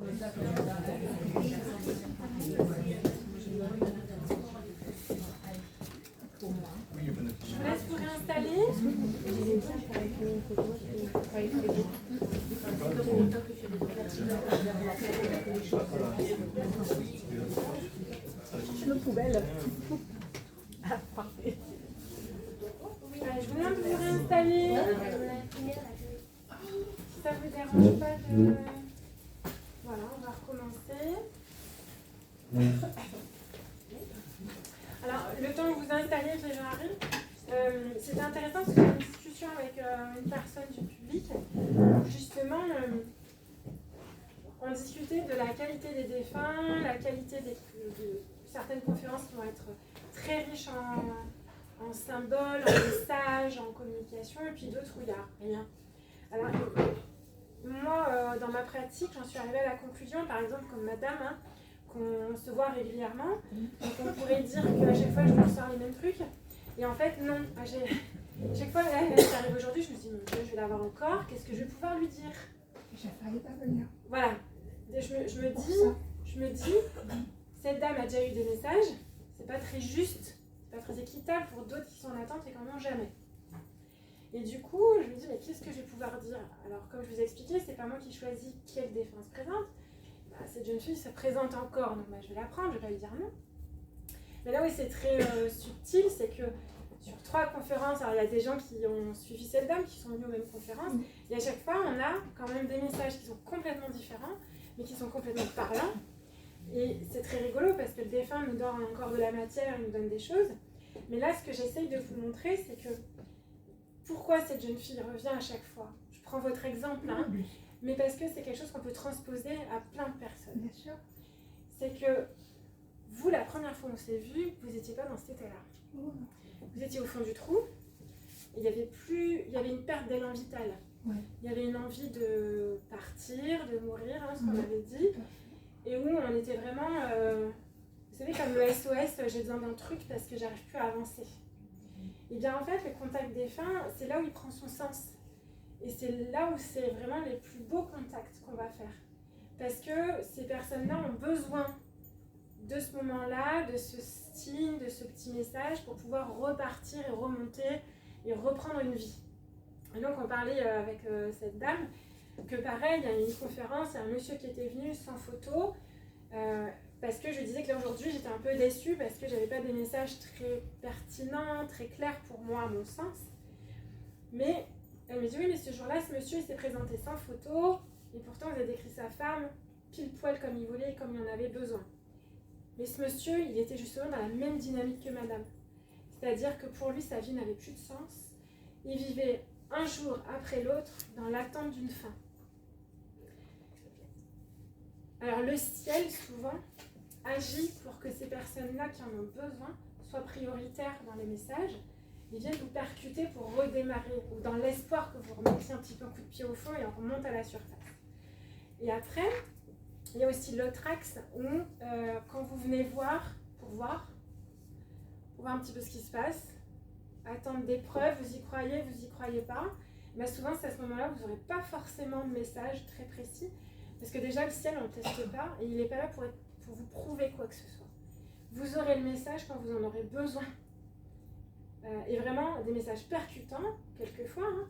Je vous laisse vous réinstaller. Nos poubelles. Ah, parfait. Je vous demande de vous réinstaller. Si ça vous dérange pas de... Voilà, on va recommencer. Alors, le temps que vous installez, j'arrive. C'était intéressant parce que j'ai eu une discussion avec une personne du public. Justement, on discutait de la qualité des défunts, la qualité de certaines conférences qui vont être très riches en symboles, en messages, en communication, et puis d'autres où il n'y a rien. Alors, moi, dans ma pratique, j'en suis arrivée à la conclusion, par exemple, comme madame, hein, qu'on se voit régulièrement, donc on pourrait dire qu'à chaque fois, je lui ressors les mêmes trucs, et en fait, non. Chaque fois, là, ça arrive aujourd'hui, je me dis, je vais l'avoir encore, qu'est-ce que je vais pouvoir lui dire? J'ai failli pas venir. Voilà. Je me dis, cette dame a déjà eu des messages, c'est pas très juste, c'est pas très équitable pour d'autres qui sont en attente et qui n'en ont jamais. Et du coup, je me dis, mais qu'est-ce que je vais pouvoir dire? Alors, comme je vous ai expliqué, c'est pas moi qui choisis quel défunt se présente. Cette jeune fille se présente encore, donc je vais la prendre, je vais pas lui dire non. Mais là où c'est très subtil, c'est que sur 3 conférences, alors il y a des gens qui ont suivi cette dame, qui sont venus aux mêmes conférences, et à chaque fois, on a quand même des messages qui sont complètement différents, mais qui sont complètement parlants. Et c'est très rigolo parce que le défunt nous donne encore de la matière, il nous donne des choses. Mais là, ce que j'essaye de vous montrer, c'est que pourquoi cette jeune fille revient à chaque fois. Je prends votre exemple, hein, mais parce que c'est quelque chose qu'on peut transposer à plein de personnes. Bien sûr. C'est que vous, la première fois où on s'est vu, vous n'étiez pas dans cet état-là. Vous étiez au fond du trou, et il y avait une perte d'élan vital. Ouais. Il y avait une envie de partir, de mourir, hein, ce qu'on avait dit, et où on était vraiment, vous savez, comme le SOS, j'ai besoin d'un truc parce que j'arrive plus à avancer. Et bien en fait, le contact défunt, c'est là où il prend son sens. Et c'est là où c'est vraiment les plus beaux contacts qu'on va faire. Parce que ces personnes-là ont besoin de ce moment-là, de ce signe, de ce petit message pour pouvoir repartir et remonter et reprendre une vie. Et donc on parlait avec cette dame que pareil, il y a une conférence, il y a un monsieur qui était venu sans photo parce que je disais que là aujourd'hui j'étais un peu déçue parce que j'avais pas des messages très pertinents, très clairs pour moi à mon sens. Mais elle me dit oui, mais ce jour-là, ce monsieur il s'est présenté sans photo et pourtant vous avez décrit sa femme pile poil comme il voulait et comme il en avait besoin. Mais ce monsieur, il était justement dans la même dynamique que madame. C'est-à-dire que pour lui, sa vie n'avait plus de sens. Il vivait un jour après l'autre dans l'attente d'une fin. Alors le ciel, souvent, agit pour que ces personnes-là qui en ont besoin soient prioritaires dans les messages et viennent vous percuter pour redémarrer, ou dans l'espoir que vous remettiez un petit peu un coup de pied au fond et on remonte à la surface. Et après, il y a aussi l'autre axe où, quand vous venez voir pour voir un petit peu ce qui se passe, attendre des preuves, vous y croyez pas, mais souvent c'est à ce moment-là que vous n'aurez pas forcément de message très précis, parce que déjà le ciel on ne le teste pas et il n'est pas là pour vous prouver quoi que ce soit. Vous aurez le message quand vous en aurez besoin. Et vraiment des messages percutants, quelquefois, hein.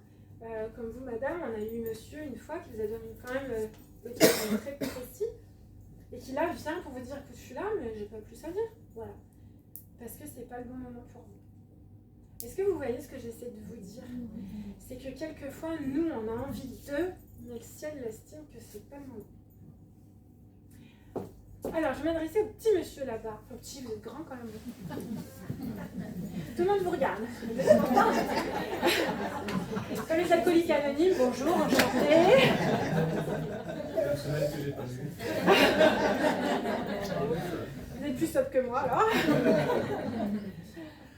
Comme vous madame, on a eu monsieur une fois qui vous a donné quand même des trucs très précis, et qui là vient pour vous dire que je suis là, mais j'ai pas plus à dire. Voilà. Parce que c'est pas le bon moment pour vous. Est-ce que vous voyez ce que j'essaie de vous dire? C'est que quelquefois, nous, on a envie d'eux, mais le ciel estime que c'est pas le moment. Alors, je vais m'adresser au petit monsieur là-bas. Au petit, vous êtes grand quand même. Tout le monde vous regarde. Comme les alcooliques anonymes, bonjour, enchanté. Vous êtes plus sobre que moi, alors.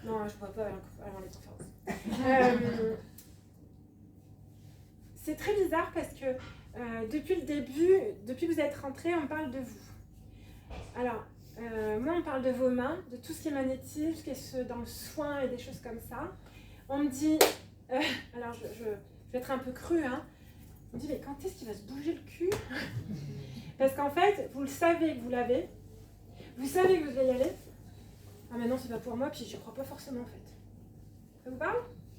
Non, je ne vois pas avant les conférences. C'est très bizarre parce que depuis le début, depuis que vous êtes rentrés, on parle de vous. Alors, moi, on parle de vos mains, de tout ce qui est magnétique, ce qui est dans le soin et des choses comme ça. On me dit, alors je vais être un peu crue, hein. On me dit, mais quand est-ce qu'il va se bouger le cul? Parce qu'en fait, vous le savez que vous l'avez, vous savez que vous devez y aller. Ah mais non, c'est pas pour moi, puis j'y crois pas forcément en fait. Ça vous parle?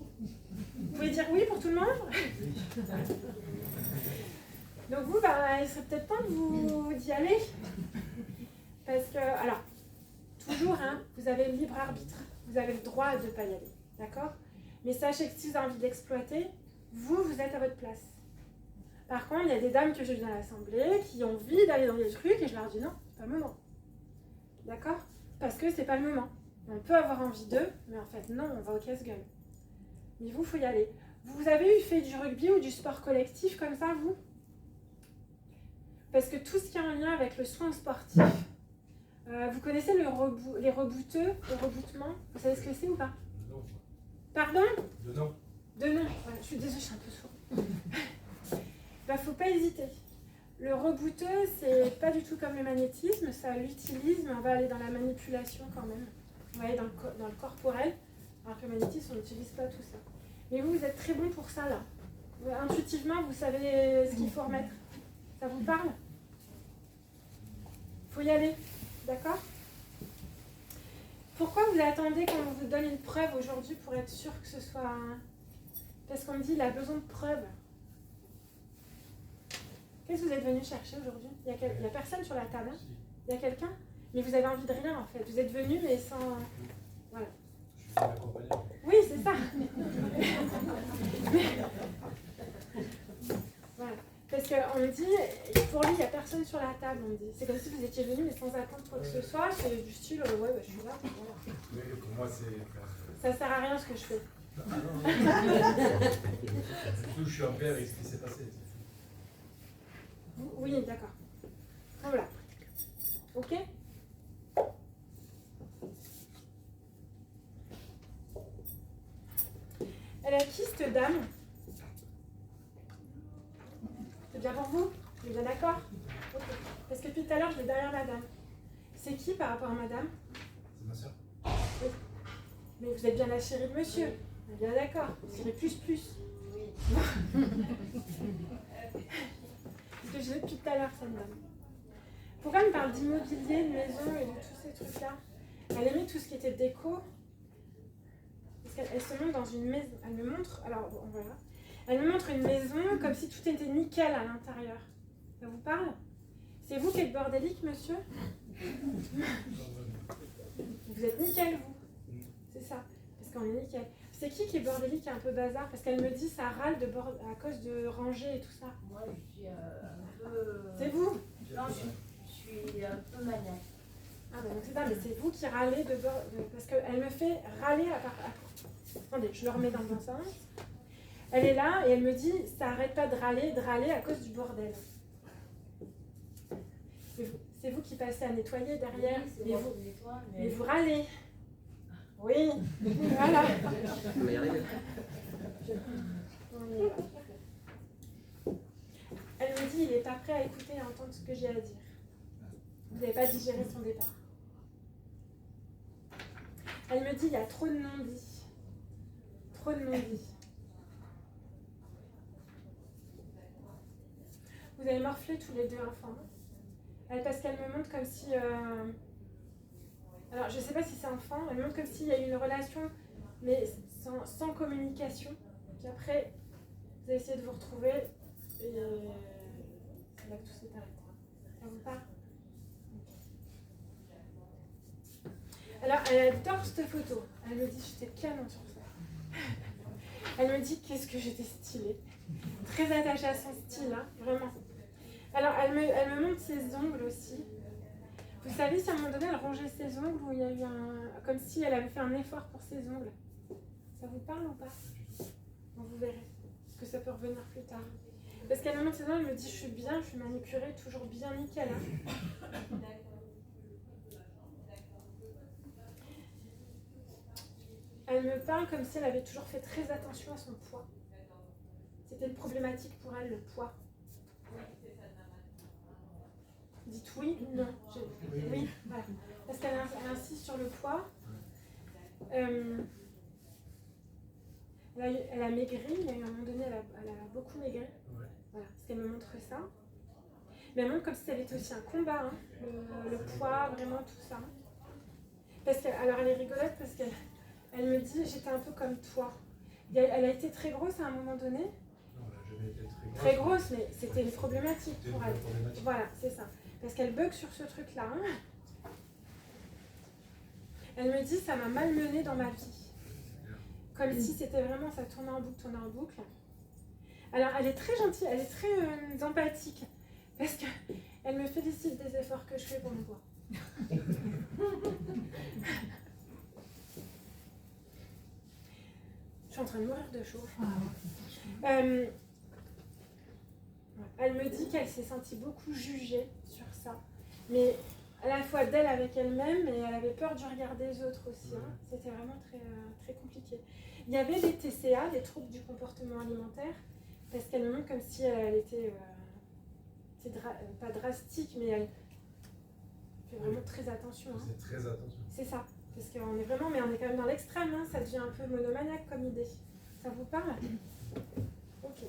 Vous pouvez dire oui pour tout le monde? Donc vous, il serait peut-être temps d'y aller. Parce que, alors, toujours, hein, vous avez le libre arbitre. Vous avez le droit de ne pas y aller. D'accord? Mais sachez que si vous avez envie d'exploiter, vous êtes à votre place. Par contre, il y a des dames que j'ai vues dans l'assemblée qui ont envie d'aller dans des trucs et je leur dis non, c'est pas le moment. D'accord? Parce que c'est pas le moment. On peut avoir envie d'eux, mais en fait non, on va au casse-gueule. Mais vous, il faut y aller. Vous avez fait du rugby ou du sport collectif comme ça, vous? Parce que tout ce qui est en lien avec le soin sportif, vous connaissez les rebouteux, le reboutement? Vous savez ce que c'est ou pas? De nom. Pardon? De nom. De nom. Ouais, je suis désolée, je suis un peu sourde. Faut pas hésiter. Le rebouteux, c'est pas du tout comme le magnétisme, ça l'utilise, mais on va aller dans la manipulation quand même. On va aller dans le corporel, alors que le magnétisme, on n'utilise pas tout ça. Mais vous êtes très bon pour ça, là. Intuitivement, vous savez ce qu'il faut remettre. Ça vous parle? Faut y aller, d'accord? Pourquoi vous attendez qu'on vous donne une preuve aujourd'hui pour être sûr que ce soit... Parce qu'on me dit qu'il a besoin de preuves. Qu'est-ce que vous êtes venu chercher aujourd'hui? Il y a personne sur la table, hein? Il y a quelqu'un? Mais vous avez envie de rien en fait. Vous êtes venu mais sans... Voilà. Je suis accompagnant. Oui, c'est ça. Voilà. Parce qu'on me dit, pour lui, il n'y a personne sur la table, on me dit. C'est comme si vous étiez venu mais sans attendre quoi que ce soit. C'est du style, ouais, je suis là. Voilà. Mais pour moi, c'est... Ça sert à rien ce que je fais. Ah non. Surtout, je suis en paix avec ce qui s'est passé. Oui, d'accord. Voilà. Ok? Elle a qui cette dame? C'est bien pour vous? Vous êtes bien d'accord? Ok. Parce que depuis tout à l'heure, je vais derrière madame. C'est qui par rapport à madame? C'est ma soeur. Oui. Mais vous êtes bien la chérie de monsieur. On est bien d'accord. Vous serez plus. Oui. Que je l'ai depuis tout à l'heure, cette dame. Pourquoi elle me parle d'immobilier, de maison et de tous ces trucs-là? Elle aimait tout ce qui était déco. Parce qu'elle se montre dans une maison. Elle me montre. Alors, bon, voilà. Elle me montre une maison comme si tout était nickel à l'intérieur. Ça vous parle? C'est vous qui êtes bordélique, monsieur? Vous êtes nickel, vous? C'est ça. Parce qu'on est nickel. C'est qui est bordélique et un peu bazar? Parce qu'elle me dit ça râle à cause de ranger et tout ça. Moi, je suis un peu... C'est vous? Non, je suis un peu maniaque. Ah ben donc c'est ça, mais c'est vous qui râlez parce qu'elle me fait râler à part... Attendez, je le remets dans le bon sens. Elle est là et elle me dit, ça arrête pas de râler à cause du bordel. C'est vous qui passez à nettoyer derrière, Oui, mais, moi vous, qui nettoie, mais vous râlez. Oui, voilà. On va y arriver. On y va. Elle me dit, il n'est pas prêt à écouter et à entendre ce que j'ai à dire. Vous n'avez pas digéré son départ. Elle me dit, il y a trop de non-dits. Trop de non-dits. Vous avez morflé tous les deux enfants. Parce qu'elle me montre comme si... Alors, je ne sais pas si c'est enfant. Elle me montre comme s'il y a eu une relation, mais sans communication. Puis après, vous allez essayer de vous retrouver. Et c'est là que tout s'est arrêté. Ça vous parle? Alors, elle adore cette photo. Elle me dit, j'étais canon sur ça. Elle me dit, qu'est-ce que j'étais stylée. Très attachée à son style, hein, vraiment. Alors, elle me montre ses ongles aussi. Vous savez, si à un moment donné, elle rongeait ses ongles, ou il y a eu comme si elle avait fait un effort pour ses ongles. Ça vous parle ou pas? Bon, vous verrez. Parce que ça peut revenir plus tard. Parce qu'elle me montre ses ongles, elle me dit, je suis bien, je suis manucurée, toujours bien nickel. Hein. Elle me parle comme si elle avait toujours fait très attention à son poids. C'était une problématique pour elle, le poids. Dites oui ou non. Oui, voilà. Parce qu'elle insiste sur le poids. Elle a maigri, il y a eu un moment donné, elle a beaucoup maigri. Ouais. Voilà, parce qu'elle me montre ça. Mais elle montre comme si elle était aussi un combat, hein, le poids, vraiment tout ça. Parce que, alors elle est rigolote parce qu'elle me dit j'étais un peu comme toi. Elle a été très grosse à un moment donné. Non, elle n'a jamais été très grosse. Très grosse, mais c'était une problématique C'était pour une elle. problématique. Voilà, c'est ça. Parce qu'elle bug sur ce truc-là. Hein. Elle me dit ça m'a malmenée dans ma vie. Comme si c'était vraiment ça tournait en boucle, tournait en boucle. Alors elle est très gentille, elle est très empathique. Parce qu'elle me félicite des efforts que je fais pour le poids. Je suis en train de mourir de chaud. Elle me dit qu'elle s'est sentie beaucoup jugée sur ça. Mais à la fois d'elle avec elle-même, et elle avait peur du regard des autres aussi. Hein. C'était vraiment très, très compliqué. Il y avait des TCA, des troubles du comportement alimentaire, parce qu'elle me montre comme si elle était pas drastique, mais elle fait vraiment très attention. Hein. C'est très attention. C'est ça. Parce qu'on est vraiment, mais on est quand même dans l'extrême, hein. Ça devient un peu monomaniaque comme idée. Ça vous parle? Ok.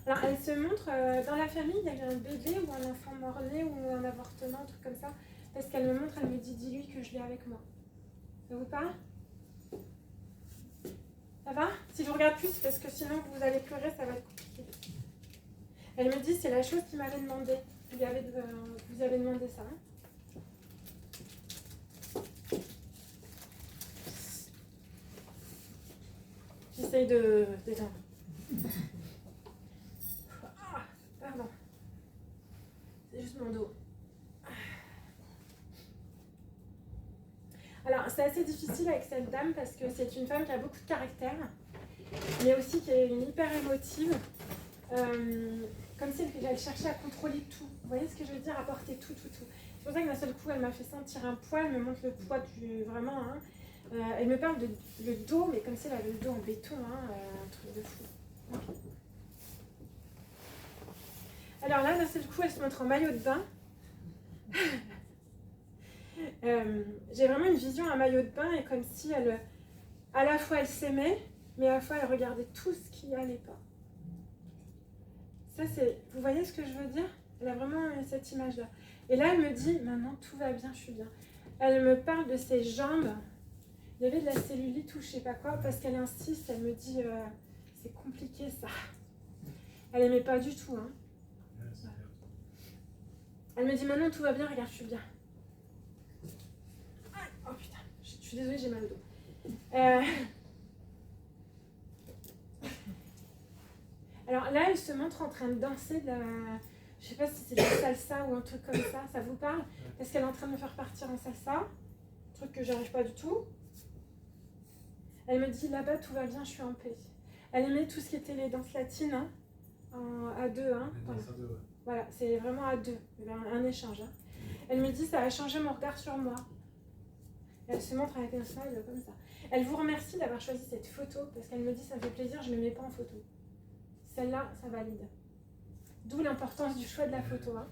Alors, elle se montre, dans la famille, il y a eu un bébé ou un enfant mort-né ou un avortement, un truc comme ça. Parce qu'elle me montre, elle me dit, dis-lui que je l'ai avec moi. Ça vous parle? Ça va? Si je regarde plus, parce que sinon vous allez pleurer, ça va être compliqué. Elle me dit, c'est la chose qu'il m'avait demandé. Vous avez demandé ça. Hein? J'essaye de détendre. Ah, pardon. C'est juste mon dos. Alors, c'est assez difficile avec cette dame parce que c'est une femme qui a beaucoup de caractère, mais aussi qui est une hyper émotive. Comme si elle cherchait à contrôler tout. Vous voyez ce que je veux dire? À porter tout. C'est pour ça que d'un seul coup, elle m'a fait sentir un poids, elle me montre le poids du... Vraiment, hein. Elle me parle de le dos, mais comme si elle avait le dos en béton, hein, un truc de fou. Okay. Alors là, d'un seul coup, elle se montre en maillot de bain. J'ai vraiment une vision à maillot de bain, et comme si elle, à la fois elle s'aimait, mais à la fois elle regardait tout ce qui allait pas. Ça, c'est, vous voyez ce que je veux dire? Elle a vraiment cette image-là. Et là, elle me dit, maintenant tout va bien, je suis bien. Elle me parle de ses jambes. Il y avait de la cellulite ou je sais pas quoi, parce qu'elle insiste, elle me dit, c'est compliqué ça. Elle aimait pas du tout. Hein. Elle me dit, maintenant tout va bien, regarde, je suis bien. Oh putain, je suis désolée, j'ai mal au dos. Alors là, elle se montre en train de danser de la... Je sais pas si c'est de la salsa ou un truc comme ça, ça vous parle? Parce qu'elle est en train de me faire partir en salsa, truc que j'arrive pas du tout. Elle me dit, là-bas tout va bien, je suis en paix. Elle aimait tout ce qui était les danses latines, hein, à deux. Hein, voilà, voilà, c'est vraiment à deux, un échange. Hein. Elle me dit, ça a changé mon regard sur moi. Elle se montre avec un smile comme ça. Elle vous remercie d'avoir choisi cette photo, parce qu'elle me dit, ça me fait plaisir, je ne me mets pas en photo. Celle-là, ça valide. D'où l'importance du choix de la photo. Hein.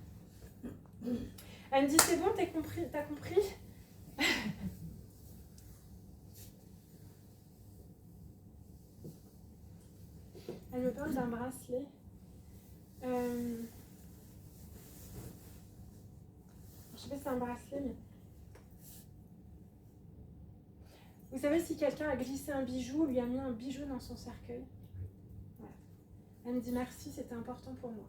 Elle me dit, c'est bon, t'as compris? Elle me parle d'un bracelet. Je sais pas si c'est un bracelet, mais... Vous savez, si quelqu'un a glissé un bijou, lui a mis un bijou dans son cercueil. Voilà. Elle me dit merci, c'était important pour moi.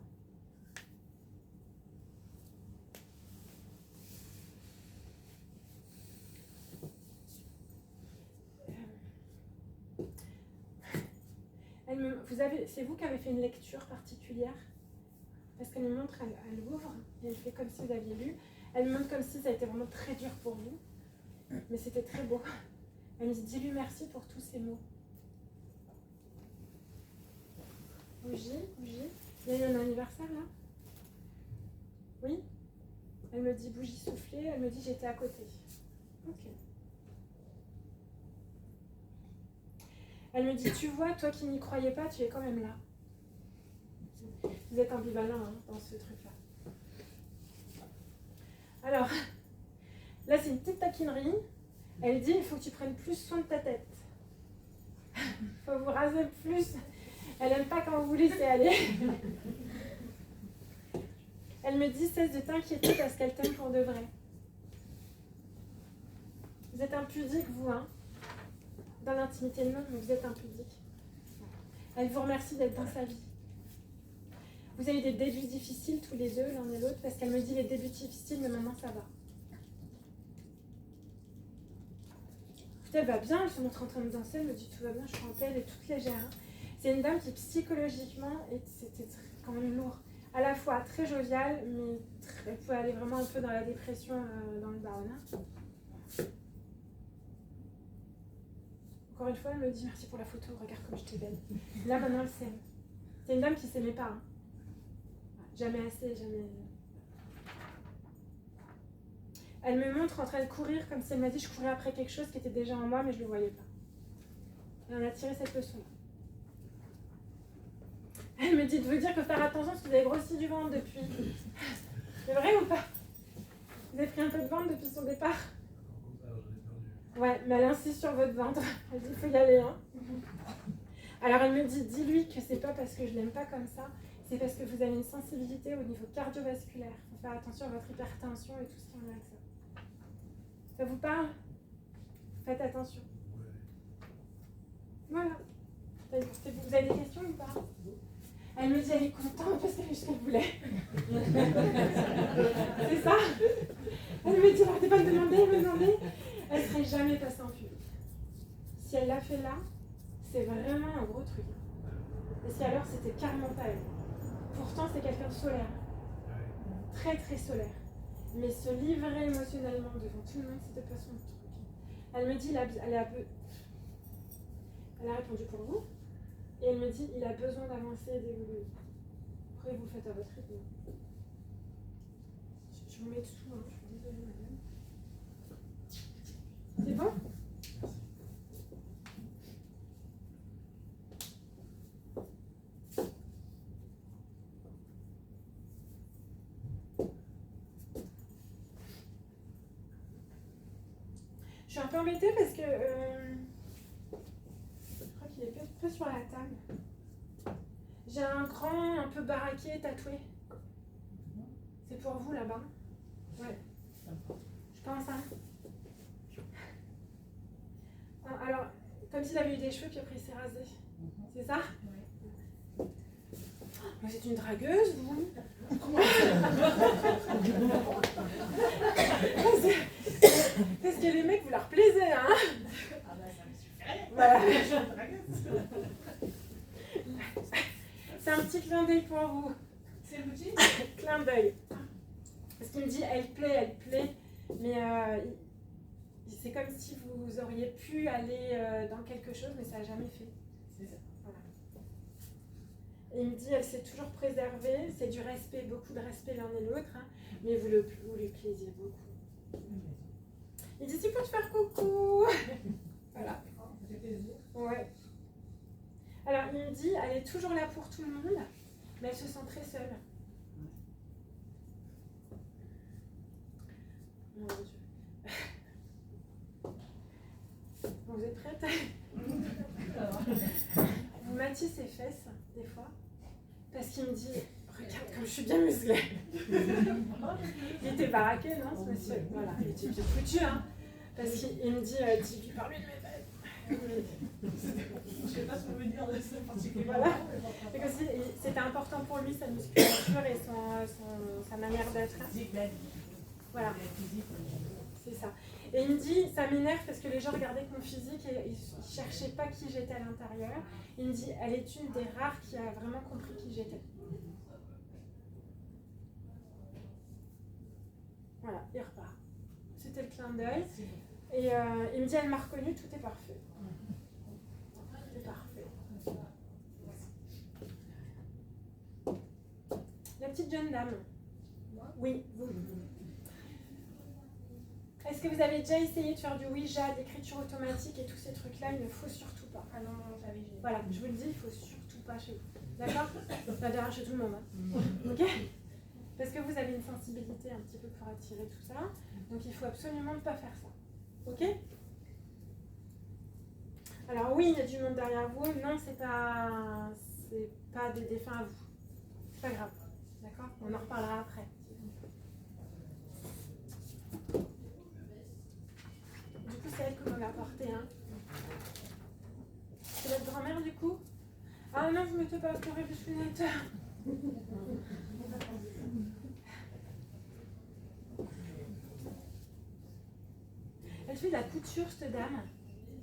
C'est vous qui avez fait une lecture particulière? Parce qu'elle me montre, elle ouvre, et elle fait comme si vous aviez lu. Elle me montre comme si ça a été vraiment très dur pour vous. Mais c'était très beau. Elle me dit, dis-lui merci pour tous ces mots. Bougie. Il y a eu un anniversaire là? Oui? Elle me dit bougie soufflée, elle me dit j'étais à côté. Ok. Elle me dit, tu vois, toi qui n'y croyais pas, tu es quand même là. Vous êtes ambivalent hein, dans ce truc-là. Alors, là c'est une petite taquinerie. Elle dit, il faut que tu prennes plus soin de ta tête. Il faut vous raser plus. Elle n'aime pas quand vous vous laissez aller. Elle me dit, cesse de t'inquiéter parce qu'elle t'aime pour de vrai. Vous êtes impudique, vous, hein. Dans l'intimité de l'autre, mais vous êtes impudique. Elle vous remercie d'être dans sa vie. Vous avez des débuts difficiles tous les deux, l'un et l'autre, parce qu'elle me dit les débuts difficiles, mais maintenant ça va. Elle va bien, elle se montre en train de danser, elle me dit tout va bien, je suis en paix, elle est toute légère. Hein. C'est une dame qui psychologiquement, c'était quand même lourd. À la fois très joviale, mais elle pouvait aller vraiment un peu dans la dépression, dans le down. Hein. Encore une fois, elle me dit merci pour la photo, regarde comme j'étais belle. Là maintenant elle s'aime. C'est une dame qui s'aimait pas. Hein. Jamais assez, jamais. Elle me montre en train de courir comme si elle m'a dit je courais après quelque chose qui était déjà en moi mais je ne le voyais pas. Et on a tiré cette leçon. Elle me dit de vous dire que faire attention parce que vous avez grossi du ventre depuis. C'est vrai ou pas? Vous avez pris un peu de ventre depuis son départ? Ouais, mais elle insiste sur votre ventre. Elle dit il faut y aller. Hein. Alors elle me dit dis-lui que c'est pas parce que je l'aime pas comme ça, c'est parce que vous avez une sensibilité au niveau cardiovasculaire. Il faut faire attention à votre hypertension et tout ce qui en est avec ça. Ça vous parle? Faites attention. Voilà. Vous avez des questions ou pas? Elle me dit elle est contente parce qu'elle a eu ce qu'elle voulait. C'est ça? Elle me dit arrêtez pas de me demander. Elle ne serait jamais passée en public. Si elle l'a fait là, c'est vraiment un gros truc. Et si alors c'était carrément pas elle. Pourtant c'est quelqu'un de solaire. Très très solaire. Mais se livrer émotionnellement devant tout le monde, c'était pas son truc. Elle me dit, elle a répondu pour vous. Et elle me dit, il a besoin d'avancer et d'évoluer. Après, vous le faites à votre rythme. Je vous mets dessous, hein. Je suis désolée, madame. C'est bon? Je suis un peu embêtée parce que je crois qu'il est peu sur la table. J'ai un grand, un peu baraqué, tatoué. C'est pour vous là-bas? Ouais. Je pense, hein. Alors, comme s'il avait eu des cheveux puis après il s'est rasé. C'est ça? Oui. Vous êtes une dragueuse, vous? Parce que les mecs, vous leur plaisez, hein? Ah bah ça me suffirait. Voilà. C'est un petit clin d'œil pour vous. C'est l'outil? Clin d'œil. Parce qu'il me dit, elle plaît, mais c'est comme si vous auriez pu aller dans quelque chose, mais ça n'a jamais fait. C'est ça. Voilà. Et il me dit, elle s'est toujours préservée, c'est du respect, beaucoup de respect l'un et l'autre, hein, mais vous lui plaisiez beaucoup. Il dit, tu peux te faire coucou. Voilà. Ouais. Alors, il me dit, elle est toujours là pour tout le monde, mais elle se sent très seule. Mon Dieu. Bon, vous êtes prête? Vous mattiez ses fesses, des fois, parce qu'il me dit, regarde comme je suis bien musclée. Il était baraqué, non, ce monsieur? Voilà, il était bien foutu, hein. Parce qu'il me dit, dis-lui, parle-lui de mes fesses. Je sais pas ce qu'on veut dire de ça particulièrement. Voilà. C'était important pour lui, sa musculature et sa manière d'être. Voilà. C'est ça. Et il me dit, ça m'énerve parce que les gens regardaient que mon physique et ils ne cherchaient pas qui j'étais à l'intérieur. Il me dit, elle est une des rares qui a vraiment compris qui j'étais. Voilà, il repart. C'était le clin d'œil. Et il me dit, elle m'a reconnu, tout est parfait. Tout est parfait. La petite jeune dame. Oui, vous. Est-ce que vous avez déjà essayé de faire du Ouija, d'écriture automatique et tous ces trucs-là? Il ne faut surtout pas. Ah non, j'avais. Voilà, je vous le dis, il ne faut surtout pas chez vous. D'accord? Ça dérange chez tout le monde. Hein. Ok? Parce que vous avez une sensibilité un petit peu pour attirer tout ça. Donc il faut absolument ne pas faire ça. Ok? Alors oui, il y a du monde derrière vous. Non, c'est pas c'est pas des défunts à vous. C'est pas grave, d'accord? On en reparlera après. Du coup, c'est elle que vous m'avez apporté, hein. C'est votre grand-mère, du coup? Ah non, vous ne mettez pas pleurer de fenêtre. Elle fait de la couture, cette dame.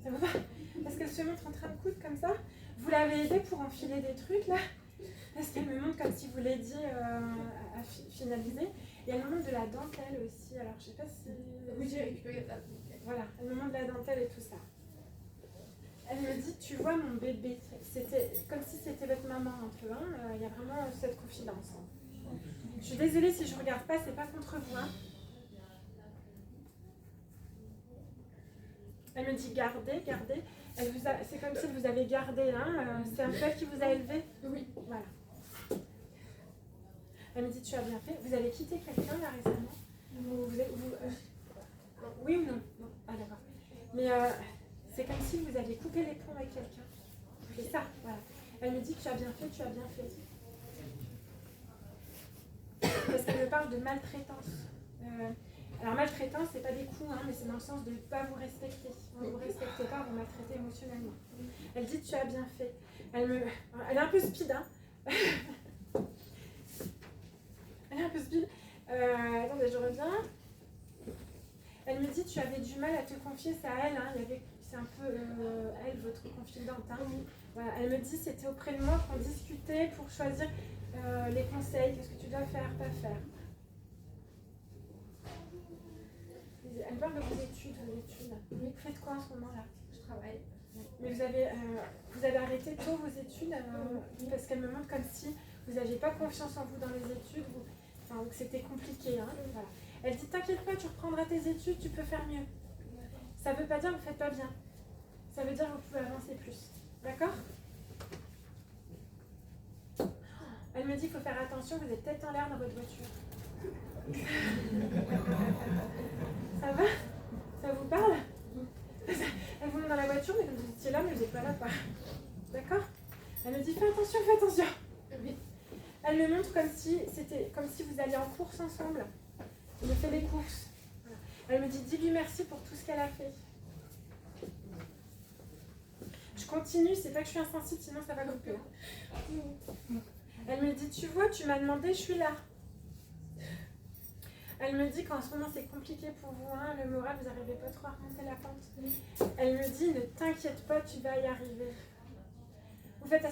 Ça va pas? Parce qu'elle se montre en train de coudre comme ça. Vous l'avez aidée pour enfiler des trucs, là? Parce qu'elle me montre comme si vous l'aidiez à finaliser. Et elle me montre de la dentelle aussi. Alors, je sais pas si... Oui, j'ai récupéré la dentelle. Voilà, elle me montre de la dentelle et tout ça. Elle me dit, tu vois mon bébé. C'était comme si c'était votre maman un peu. Hein. Il y a vraiment cette confidence. Je suis désolée si je regarde pas, c'est pas contre vous. Hein. Elle me dit, gardez, gardez. C'est comme si elle vous avait gardé. Hein. C'est un peu elle qui vous a élevé. Oui. Voilà. Elle me dit, tu as bien fait. Vous avez quitté quelqu'un là récemment? Oui ou non? Non. Ah d'accord. Mais c'est comme si vous aviez coupé les ponts avec quelqu'un. C'est ça, voilà. Elle me dit, tu as bien fait, tu as bien fait. Parce qu'elle me parle de maltraitance. Alors maltraitance, c'est pas des coups, hein, mais c'est dans le sens de ne pas vous respecter. Vous ne vous respectez pas, vous maltraitez émotionnellement. Elle dit, tu as bien fait. Elle est un peu speed, hein. Elle est un peu speed. Attendez, je reviens. Elle me dit, tu avais du mal à te confier, c'est à elle, hein. C'est un peu elle, votre confidente. Hein. Voilà. Elle me dit, c'était auprès de moi qu'on discutait pour choisir les conseils, qu'est-ce que tu dois faire, pas faire. Elle parle de vos études, Vous faites quoi en ce moment-là? Je travaille. Mais vous avez arrêté tôt vos études parce qu'elle me montre comme si vous n'aviez pas confiance en vous dans les études, que c'était compliqué. Hein. Voilà. Elle dit, t'inquiète pas, tu reprendras tes études, tu peux faire mieux. Ça ne veut pas dire que vous ne faites pas bien. Ça veut dire que vous pouvez avancer plus. D'accord? Elle me dit qu'il faut faire attention, vous êtes tête en l'air dans votre voiture. Ça va? Ça vous parle? Elle vous met dans la voiture, mais vous étiez là, mais vous n'êtes pas là. D'accord? Elle me dit, fais attention, fais attention. Oui. Elle me montre comme si vous alliez en course ensemble. Elle me fait les courses. Voilà. Elle me dit, dis-lui merci pour tout ce qu'elle a fait. Je continue, c'est pas que je suis insensible, sinon ça va couper. Elle me dit, tu vois, tu m'as demandé, je suis là. Elle me dit qu'en ce moment c'est compliqué pour vous, hein, le moral, vous n'arrivez pas trop à remonter la pente. Elle me dit, ne t'inquiète pas, tu vas y arriver. Vous faites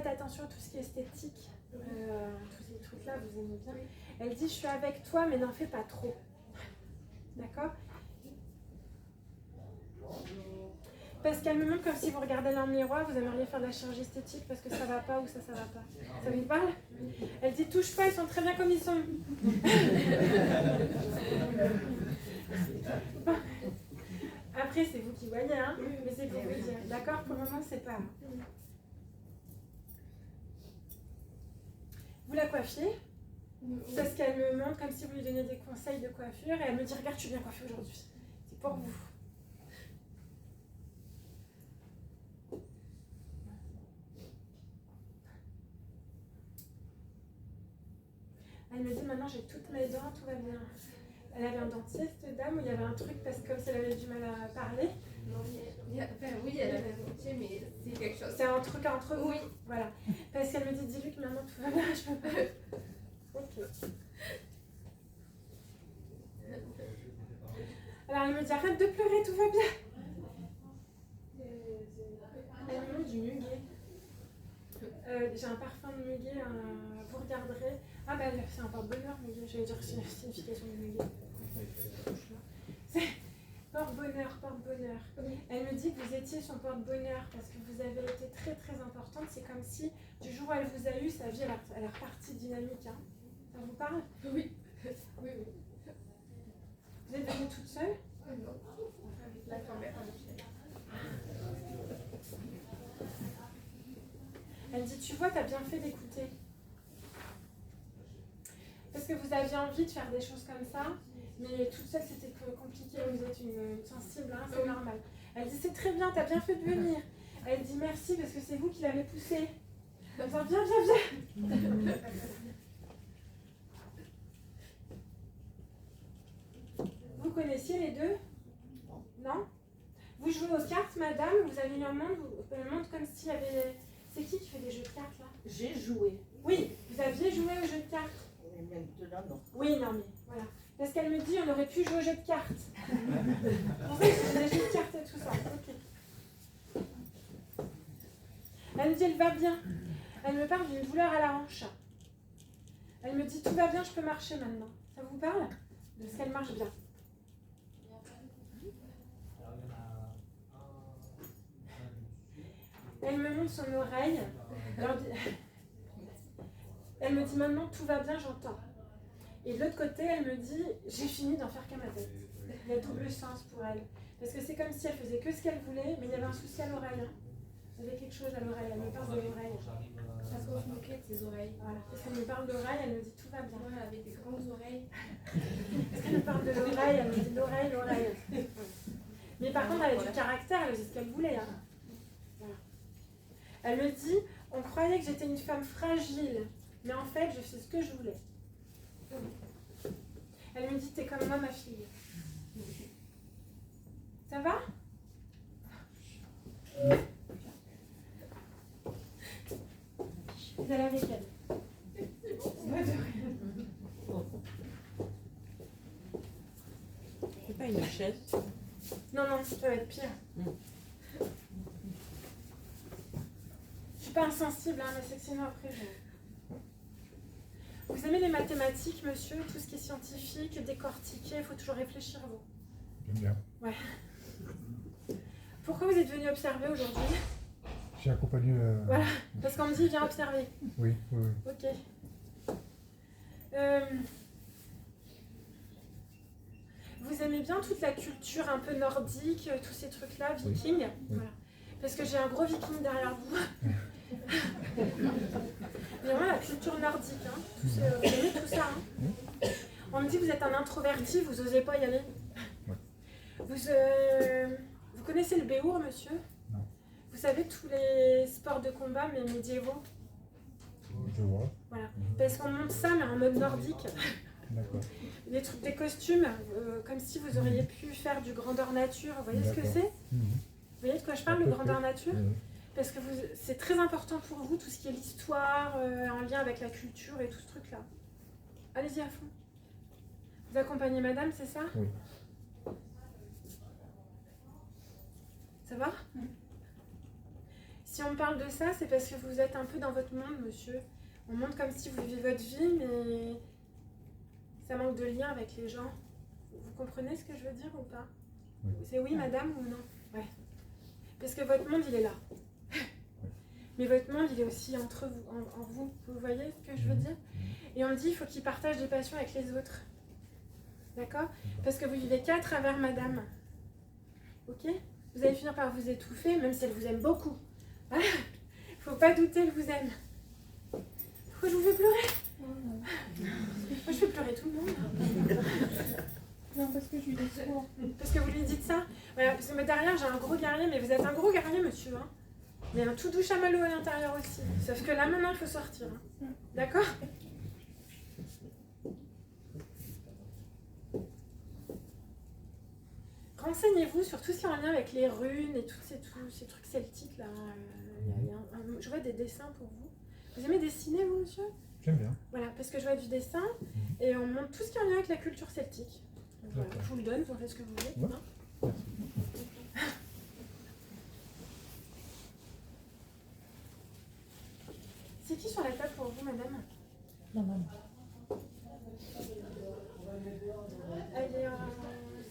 attention à tout ce qui est esthétique, tous ces trucs-là, vous aimez bien. Elle dit, je suis avec toi, mais n'en fais pas trop. D'accord? Parce qu'elle me montre comme si vous regardez dans le miroir, vous aimeriez faire de la chirurgie esthétique parce que ça va pas ou ça va pas. Ça vous parle? Elle dit, touche pas, ils sont très bien comme ils sont. Après, c'est vous qui voyez, hein, mais c'est pour vous dire. D'accord? Pour le moment, c'est pas. Vous la coiffiez? Parce qu'elle me montre comme si vous lui donniez des conseils de coiffure et elle me dit, regarde, je suis bien coiffée aujourd'hui. C'est pour vous. Elle me dit, maintenant j'ai toutes mes dents, tout va bien. Elle avait un dentier, cette dame, où il y avait un truc parce que comme si elle avait du mal à parler. Oui, elle avait un dentier, mais c'est quelque chose. C'est un truc entre vous. Oui. Voilà. Parce qu'elle me dit, dis-lui que maintenant tout va bien, je peux pas. Ok. Alors elle me dit, arrête de pleurer, tout va bien. Elle me montre du muguet. J'ai un parfum de muguet, vous regarderez. Ah bah c'est un porte-bonheur muguet, j'allais dire c'est une signification de muguet. C'est porte-bonheur, porte-bonheur. Elle me dit que vous étiez son porte-bonheur parce que vous avez été très très importante. C'est comme si du jour où elle vous a eu, sa vie elle est repartie dynamique. Hein. Ça vous parle? Oui. Oui, oui. Vous êtes venue toute seule? Non. Avec la grand-mère. Elle me dit, tu vois, tu as bien fait d'écouter. Parce que vous aviez envie de faire des choses comme ça, mais toute seule, c'était compliqué. Vous êtes une sensible, hein, c'est normal. Elle dit, c'est très bien, tu as bien fait de venir. Elle dit merci parce que c'est vous qui l'avez poussé. Comme ça, viens, viens, viens. Vous connaissiez les deux? Non? Vous jouez aux cartes, madame? Vous avez une montre comme s'il y avait... C'est qui fait des jeux de cartes, là? J'ai joué. Oui, vous aviez joué aux jeux de cartes. Mais maintenant, non. Oui, non, mais voilà. Parce qu'elle me dit, on aurait pu jouer aux jeux de cartes. En fait, c'est des jeux de cartes et tout ça. Ok. Elle me dit, elle va bien. Elle me parle d'une douleur à la hanche. Elle me dit, tout va bien, je peux marcher maintenant. Ça vous parle? Parce qu'elle marche bien. Elle me montre son oreille. Alors, elle me dit maintenant tout va bien, j'entends. Et de l'autre côté, elle me dit j'ai fini d'en faire qu'à ma tête. Il y a double sens pour elle. Parce que c'est comme si elle faisait que ce qu'elle voulait, mais il y avait un souci à l'oreille. Il y avait quelque chose à l'oreille, elle me parle de l'oreille. Parce qu'on se moquait de ses oreilles. Voilà. Parce qu'elle me parle d'oreille, elle me dit tout va bien. Moi, avec des grandes oreilles. Parce qu'elle me parle de l'oreille, elle me dit l'oreille, l'oreille. Mais par contre, elle a du caractère, elle faisait ce qu'elle voulait. Hein. Voilà. Elle me dit on croyait que j'étais une femme fragile, mais en fait, je fais ce que je voulais. Elle me dit t'es comme moi, ma fille. Ça va? Vous allez avec elle. C'est pas une chaise. Non, non, ça va être pire. Je suis pas insensible, hein, mais c'est que sinon après je... Vous aimez les mathématiques, monsieur? Tout ce qui est scientifique, décortiqué, il faut toujours réfléchir, vous. J'aime bien. Ouais. Pourquoi vous êtes venu observer aujourd'hui? J'ai accompagné... Voilà, parce qu'on me dit viens observer. Oui, oui, oui. Ok. Vous aimez bien toute la culture un peu nordique, tous ces trucs-là, vikings? Oui. Voilà. Parce que j'ai un gros viking derrière vous. Mais vraiment la culture nordique, hein. Vous aimez tout ça, hein. On me dit que vous êtes un introverti, vous n'osez pas y aller. Ouais. Vous connaissez le béour, monsieur? Non. Vous savez tous les sports de combat mais médiévaux? Je vois. Voilà. Parce qu'on monte ça mais en mode nordique. D'accord. Des trucs, des costumes, comme si vous auriez pu faire du grandeur nature. Vous voyez ce que c'est? Vous voyez de quoi je parle, le grandeur nature? Parce que c'est très important pour vous, tout ce qui est l'histoire, en lien avec la culture et tout ce truc-là. Allez-y à fond. Vous accompagnez madame, c'est ça? Oui. Ça va? Si on parle de ça, c'est parce que vous êtes un peu dans votre monde, monsieur. On montre comme si vous vivez votre vie, mais ça manque de lien avec les gens. Vous comprenez ce que je veux dire ou pas? Oui. C'est oui, madame, ou non? Ouais. Parce que votre monde, il est là. Mais votre monde, il est aussi entre vous, en vous. Vous voyez ce que je veux dire? Et on me dit, il faut qu'il partage des passions avec les autres. D'accord? Parce que vous vivez qu'à travers madame. Ok? Vous allez finir par vous étouffer, même si elle vous aime beaucoup. Voilà. Faut pas douter, elle vous aime. Pourquoi je vous fais pleurer? Moi, je fais pleurer tout le monde. Non, parce que je lui dis souvent. Parce que vous lui dites ça? Voilà, parce que derrière, j'ai un gros guerrier, mais vous êtes un gros guerrier, monsieur. Hein. Mais un tout doux chamallow à l'intérieur aussi. Sauf que là, maintenant, il faut sortir. Hein. D'accord? Renseignez-vous sur tout ce qui est en lien avec les runes et tous ces trucs celtiques là. Je vois des dessins pour vous. Vous aimez dessiner, vous, monsieur? J'aime bien. Voilà, parce que je vois du dessin et on montre tout ce qui est en lien avec la culture celtique. Donc, voilà, je vous le donne, vous en faites ce que vous voulez. Ouais. Hein. C'est qui sur la table pour vous, madame? Non, maman.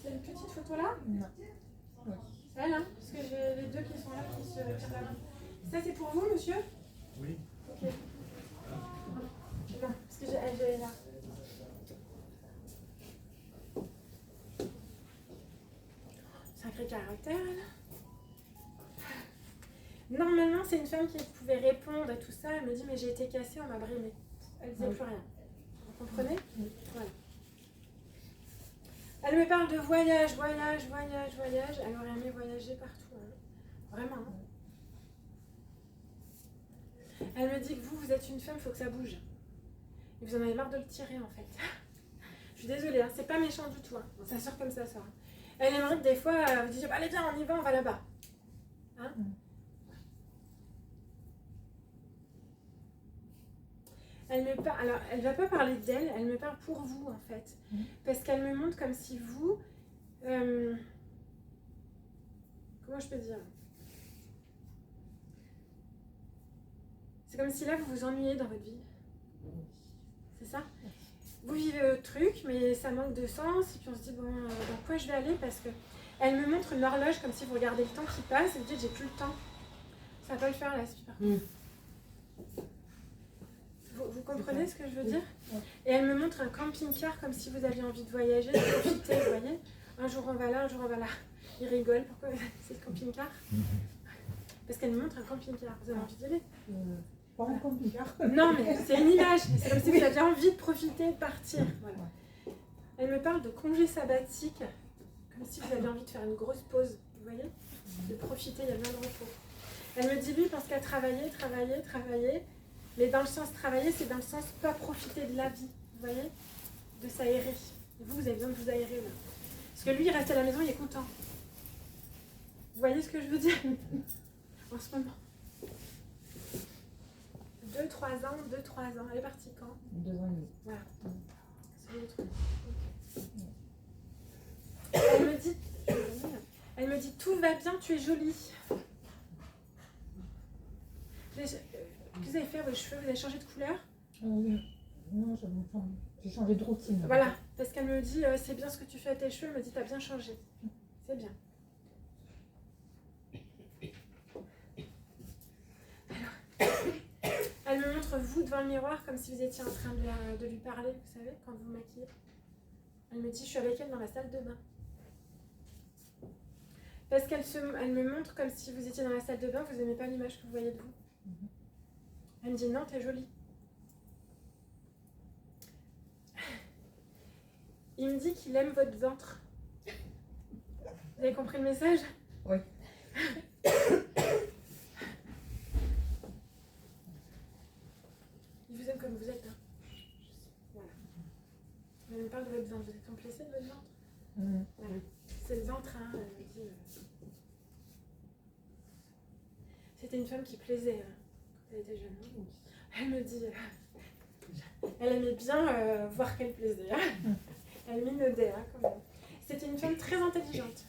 C'est une petite photo là? Non. Oui. C'est elle, hein? Parce que j'ai les deux qui sont là qui se tirent la main. Ça, c'est pour vous, monsieur? Oui. Ok. Non, parce que j'ai là. Sacré caractère, elle. Normalement, c'est une femme qui pouvait répondre à tout ça. Elle me dit, mais j'ai été cassée, on m'a brimée. Elle disait plus rien. Vous comprenez? Voilà. Elle me parle de voyage. Elle aurait aimé voyager partout. Hein. Vraiment. Hein. Elle me dit que vous êtes une femme, il faut que ça bouge. Et vous en avez marre de le tirer en fait. Je suis désolée, hein, c'est pas méchant du tout. Hein. Ça sort comme ça sort. Elle aimerait que des fois, vous disiez, allez viens, on y va, on va là-bas. Hein? Elle me parle, alors elle va pas parler d'elle, elle me parle pour vous en fait. Parce qu'elle me montre comme si vous... comment je peux dire? C'est comme si là vous vous ennuyez dans votre vie. C'est ça? Vous vivez votre truc, mais ça manque de sens. Et puis on se dit, bon, dans quoi je vais aller? Parce que elle me montre une horloge comme si vous regardez le temps qui passe et vous dites, j'ai plus le temps. Ça va pas le faire là, super. Vous comprenez ce que je veux dire? Et elle me montre un camping-car comme si vous aviez envie de voyager, de profiter, vous voyez? Un jour on va là, un jour on va là. Il rigole, pourquoi c'est le camping-car? Parce qu'elle me montre un camping-car. Vous avez envie d'y aller? Pas un camping-car. Non, mais c'est une image. C'est comme si vous aviez envie de profiter, de partir. Voilà. Elle me parle de congé sabbatique, comme si vous aviez envie de faire une grosse pause. Vous voyez? De profiter, il y a bien de repos. Elle me dit, lui, il pense qu'à travailler. Mais dans le sens travailler, c'est dans le sens pas profiter de la vie. Vous voyez? De s'aérer. Et vous avez besoin de vous aérer là. Parce que lui, il reste à la maison, il est content. Vous voyez ce que je veux dire? En ce moment. 2-3 ans. Elle est partie quand? 2 ans et demi. Voilà. Elle me dit tout va bien, tu es jolie. Qu'est-ce que vous avez fait à vos cheveux? Vous avez changé de couleur? Oui. Non, j'ai changé de routine. Voilà, parce qu'elle me dit c'est bien ce que tu fais à tes cheveux. Elle me dit t'as bien changé. C'est bien. Alors, elle me montre vous devant le miroir comme si vous étiez en train de lui parler, vous savez, quand vous maquillez. Elle me dit je suis avec elle dans la salle de bain. Parce elle me montre comme si vous étiez dans la salle de bain, vous n'aimez pas l'image que vous voyez de vous. Elle me dit non, t'es jolie. Il me dit qu'il aime votre ventre. Vous avez compris le message? Oui. Il vous aime comme vous êtes. Hein. Voilà. Elle me parle de votre ventre. Vous êtes complexé de votre ventre? Voilà. C'est le ventre. Hein. Elle me dit, c'était une femme qui plaisait quand elle était jeune. Hein. Elle me dit... elle aimait bien voir qu'elle plaisait. Hein. Elle minaudait hein, quand même. C'était une femme très intelligente.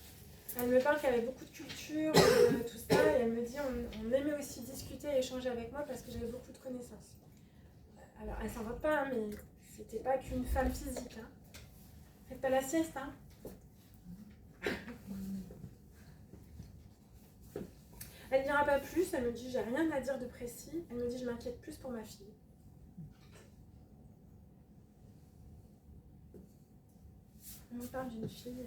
Elle me parle qu'elle avait beaucoup de culture, tout ça, et elle me dit on aimait aussi discuter et échanger avec moi parce que j'avais beaucoup de connaissances. Alors, elle s'en va pas, hein, mais c'était pas qu'une femme physique. Hein. Faites pas la sieste, hein. Elle dira pas plus, elle me dit j'ai rien à dire de précis. Elle me dit je m'inquiète plus pour ma fille. On me parle d'une fille.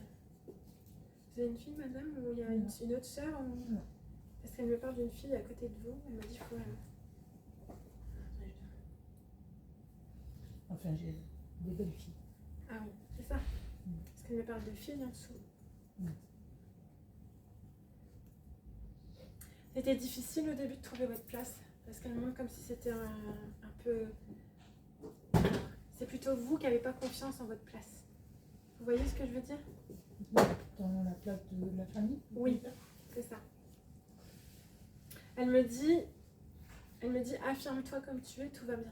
Vous avez une fille, madame, ou il y a une autre sœur ou... Parce qu'elle me parle d'une fille à côté de vous. Elle m'a dit, il faut... Enfin, j'ai des belles filles. Ah oui, c'est ça. Parce qu'elle me parle de filles en dessous. C'était difficile au début de trouver votre place. Parce qu'elle me montre comme si c'était un peu... C'est plutôt vous qui n'avez pas confiance en votre place. Vous voyez ce que je veux dire? Dans la place de la famille? Oui, c'est ça. Elle me dit, affirme-toi comme tu es, tout va bien.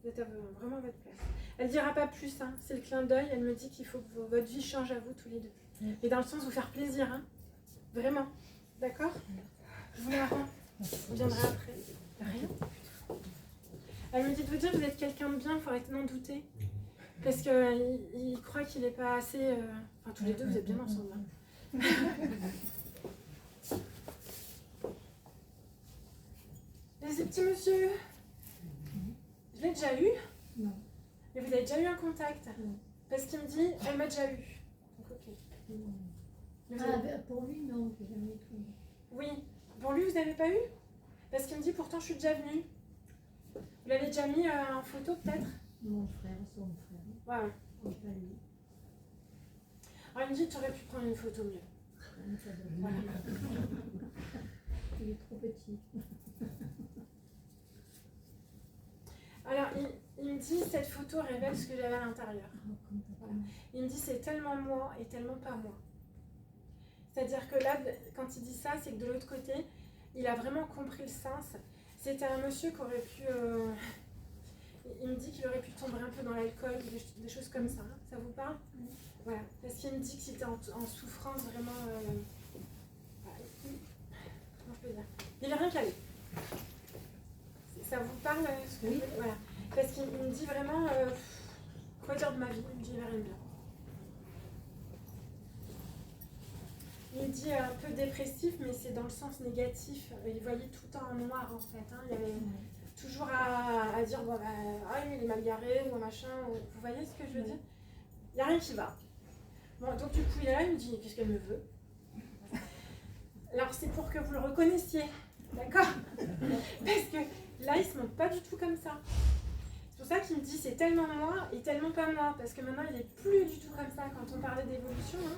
Vous êtes vraiment à votre place. Elle dira pas plus, hein. C'est le clin d'œil. Elle me dit qu'il faut que votre vie change à vous tous les deux. Et dans le sens de vous faire plaisir, hein. Vraiment. D'accord? Je vous la rends. On viendra après. Rien. Elle me dit de vous dire que vous êtes quelqu'un de bien, il faut arrêter d'en douter. Parce qu'il croit qu'il n'est pas assez... Enfin, tous les deux, vous êtes bien ensemble. Hein. Et ce petit monsieur, je l'ai déjà eu. Non. Mais vous avez déjà eu un contact. Parce qu'il me dit, elle m'a déjà eu. Donc, ok. Mais pour lui, non, j'ai jamais eu. Oui. Pour lui, vous n'avez pas eu? Parce qu'il me dit, pourtant, je suis déjà venue. Vous l'avez déjà mis en photo, peut-être? Mon frère, son frère. Ouais. Oui, pas lui. Alors, il me dit, tu aurais pu prendre une photo mieux. Voilà. Il est trop petit. me dit, cette photo révèle ce que j'avais à l'intérieur. Voilà. Il me dit, c'est tellement moi et tellement pas moi. C'est-à-dire que là, quand il dit ça, c'est que de l'autre côté, il a vraiment compris le sens. C'était un monsieur qui aurait pu... il me dit qu'il aurait pu tomber un peu dans l'alcool, des choses comme ça. Ça vous parle? Voilà. Parce qu'il me dit que c'était en souffrance vraiment... comment je peux dire? Il n'y avait rien qu'à lui. Ça vous parle ce que je veux dire? Voilà. Parce qu'il me dit vraiment... quoi dire de ma vie? Il me dit, il n'y avait rien de bien. Il me dit un peu dépressif, mais c'est dans le sens négatif. Il voyait tout le temps en noir, en fait. Hein. Il y avait toujours à dire, bon, il est mal garé, ou un machin. Vous voyez ce que je veux dire? Il n'y a rien qui va. Bon, donc du coup, il est là, il me dit, qu'est-ce qu'elle me veut? Alors, c'est pour que vous le reconnaissiez, d'accord? Parce que là, il ne se montre pas du tout comme ça. C'est pour ça qu'il me dit, c'est tellement moi et tellement pas moi. Parce que maintenant, il n'est plus du tout comme ça. Quand on parlait d'évolution, hein,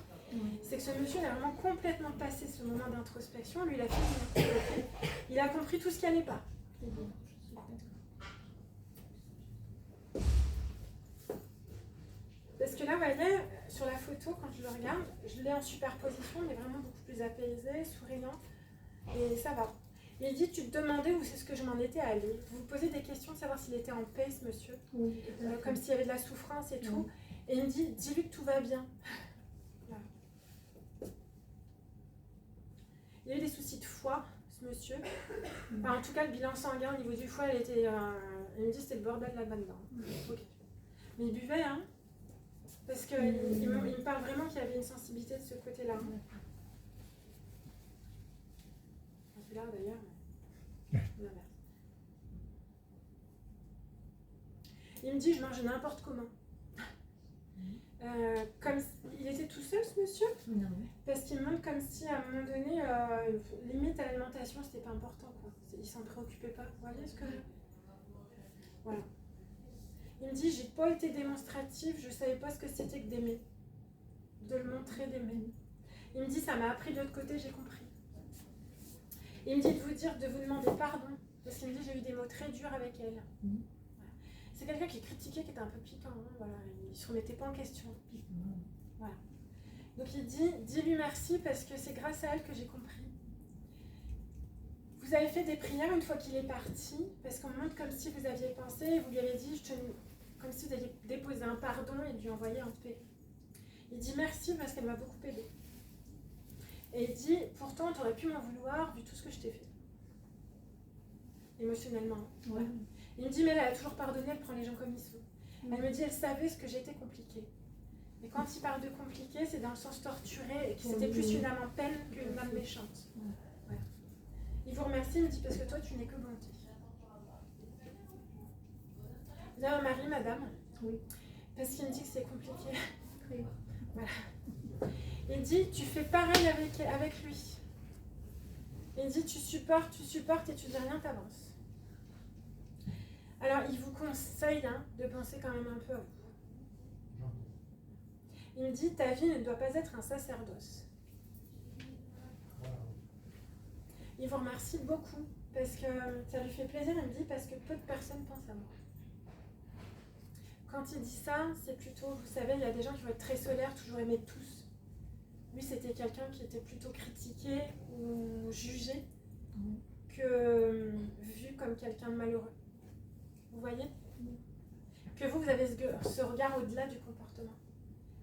c'est que ce monsieur, il a vraiment complètement passé ce moment d'introspection. Lui, il a fini. Il a compris tout ce qui n'allait pas. Parce que là, vous voyez, sur la photo, quand je le regarde, je l'ai en superposition, il est vraiment beaucoup plus apaisé, souriant, et ça va. Et il dit, tu te demandais où c'est ce que je m'en étais allée. Vous vous posez des questions de savoir s'il était en paix, ce monsieur, comme s'il y avait de la souffrance et tout. Et il me dit, dis-lui que tout va bien. Voilà. Il a eu des soucis de foie, ce monsieur. Enfin, en tout cas, le bilan sanguin au niveau du foie, il était, il me dit, c'était le bordel là-dedans. Okay. Mais il buvait, hein. Parce qu'il me parle vraiment qu'il y avait une sensibilité de ce côté-là. Celui-là, d'ailleurs, il me dit, je mange n'importe comment. Comme il était tout seul, ce monsieur, parce qu'il me montre comme si, à un moment donné, limite à l'alimentation, c'était pas important, quoi. Il s'en préoccupait pas. Vous voyez ce que... Voilà. Il me dit, j'ai pas été démonstrative, je savais pas ce que c'était que d'aimer. De le montrer, d'aimer. Il me dit, ça m'a appris de l'autre côté, j'ai compris. Il me dit de vous dire, de vous demander pardon. Parce qu'il me dit, j'ai eu des mots très durs avec elle. Voilà. C'est quelqu'un qui critiquait, qui était un peu piquant. Hein, voilà. Il se remettait pas en question. Voilà. Donc il dit, dis-lui merci parce que c'est grâce à elle que j'ai compris. Vous avez fait des prières une fois qu'il est parti, parce qu'on montre comme si vous aviez pensé, vous lui avez dit, comme si vous aviez déposé un pardon et lui envoyé en paix. Il dit merci parce qu'elle m'a beaucoup aidé. Et il dit, pourtant, tu aurais pu m'en vouloir vu tout ce que je t'ai fait. Émotionnellement. Ouais. Il me dit, mais elle a toujours pardonné, elle prend les gens comme ils sont. Elle me dit, elle savait ce que j'étais compliqué. Et quand il parle de compliqué, c'est dans le sens torturé, et que c'était plus une âme en peine qu'une âme méchante. Ouais. Il vous remercie, il me dit, parce que toi, tu n'es que bonté. Vous avez un mari, madame? Oui. Parce qu'il me dit que c'est compliqué. Oui. Voilà. Il dit, tu fais pareil avec lui. Il dit, tu supportes et tu dis rien, t'avances. Alors, il vous conseille de penser quand même un peu à vous. Il me dit, ta vie ne doit pas être un sacerdoce. Il vous remercie beaucoup parce que ça lui fait plaisir. Il me dit, parce que peu de personnes pensent à moi. Quand il dit ça, c'est plutôt, vous savez, il y a des gens qui vont être très solaires, toujours aimer tous. Lui, c'était quelqu'un qui était plutôt critiqué ou jugé que vu comme quelqu'un de malheureux. Vous voyez? Que vous avez ce regard au-delà du comportement.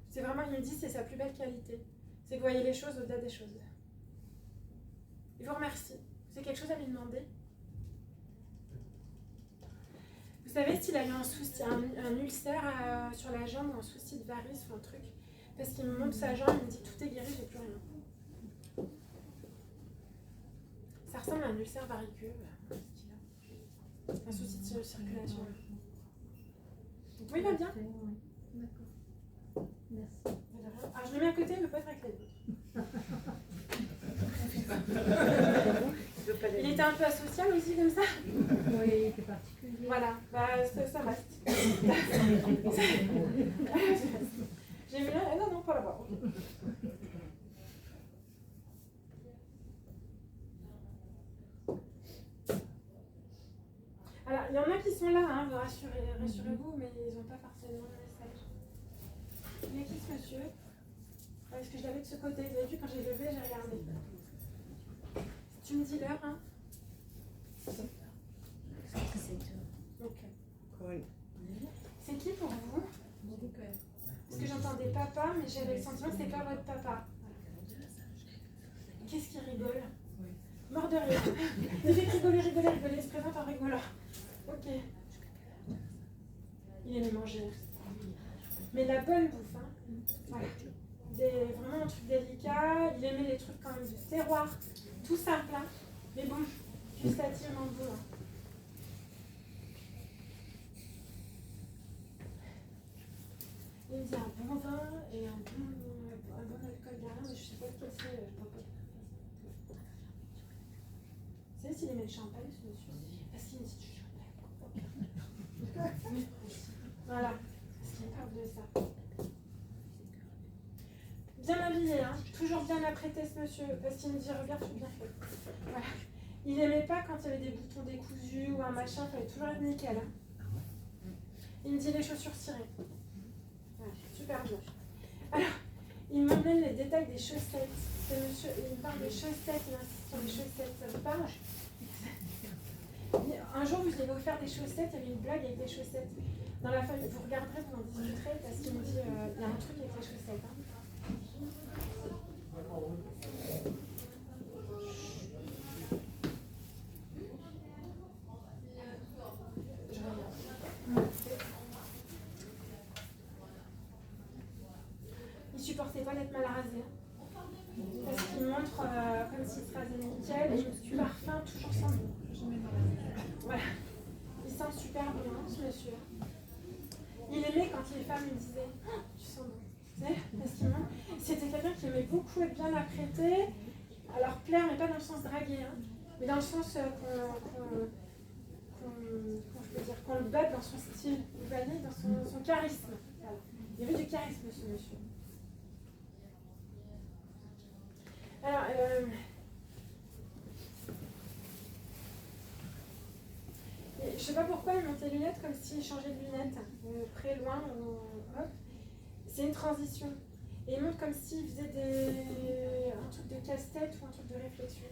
C'est vraiment, il me dit, c'est sa plus belle qualité. C'est que vous voyez les choses au-delà des choses. Il vous remercie. C'est quelque chose à lui demander? Vous savez s'il a eu un souci, un ulcère sur la jambe ou un souci de varice ou un truc? Parce qu'il me montre sa jambe, il me dit tout est guéri, j'ai plus rien. Ça ressemble à un ulcère variceux. Un souci de circulation. Oui, il va bien. D'accord. Merci. Alors je le mets à côté, il ne veut pas être avec les autres. Il était un peu asocial aussi comme ça? Oui, il était particulier. Voilà, bah, ça reste. J'ai mis là, non, pas là-bas. Alors, il y en a qui sont là, hein, rassurez-vous, mais ils n'ont pas forcément le message. Il est qui ce monsieur? Parce que je l'avais de ce côté. Vous avez vu, quand j'ai levé, j'ai regardé. Tu me dis l'heure, hein? Ok. C'est qui pour vous? Parce que j'entendais papa, mais j'avais le sentiment que c'était pas votre papa. Qu'est-ce qui rigole? Mort de rire. Il fait rigoler, il se présente en rigolant. Ok. Il aimait manger. Mais la bonne bouffe, hein. Voilà. Vraiment un truc délicat. Il aimait les trucs quand même du terroir. Tout simple, hein. Mais bon, gustativement bon. Hein. Il me dit un bon vin et un bon alcool derrière, mais je sais pas lequel c'est. Je vois pas. Vous savez s'il aimait le champagne, ce monsieur? Parce qu'il me dit du champagne. Voilà. Parce qu'il me parle de ça. Bien habillé, hein. Toujours bien apprêté ce monsieur. Parce qu'il me dit, regarde, je suis bien fait. Voilà. Il n'aimait pas quand il y avait des boutons décousus ou un machin, il fallait toujours être nickel. Hein. Il me dit les chaussures cirées. Voilà, super bien. Alors, il m'emmène les détails des chaussettes. Monsieur, il me parle des chaussettes, il insiste sur les chaussettes. Ça vous parle? Un jour, vous avez offert des chaussettes, il y avait une blague avec des chaussettes. Dans la famille, vous regarderez, vous en discuterez, parce qu'il me dit, il y a un truc avec les chaussettes. Hein. Il supportait pas d'être mal rasé. Parce qu'il montre comme s'il se rasait nickel et du parfum toujours sans bon. Voilà. Il sent super bien ce monsieur. Il aimait quand les femmes lui disaient oh, tu sens bon. Vous savez, parce qu'il c'était quelqu'un qui aimait beaucoup être bien apprêté. Alors plaire, mais pas dans le sens draguer, hein, mais dans le sens qu'on le batte dans son style, vous voyez, dans son charisme. Voilà. Il y avait du charisme ce monsieur. Alors, je ne sais pas pourquoi il montait les lunettes comme s'il changeait de lunettes, près, loin, hop. C'est une transition. Et il monte comme s'il faisait un truc de casse-tête ou un truc de réflexion.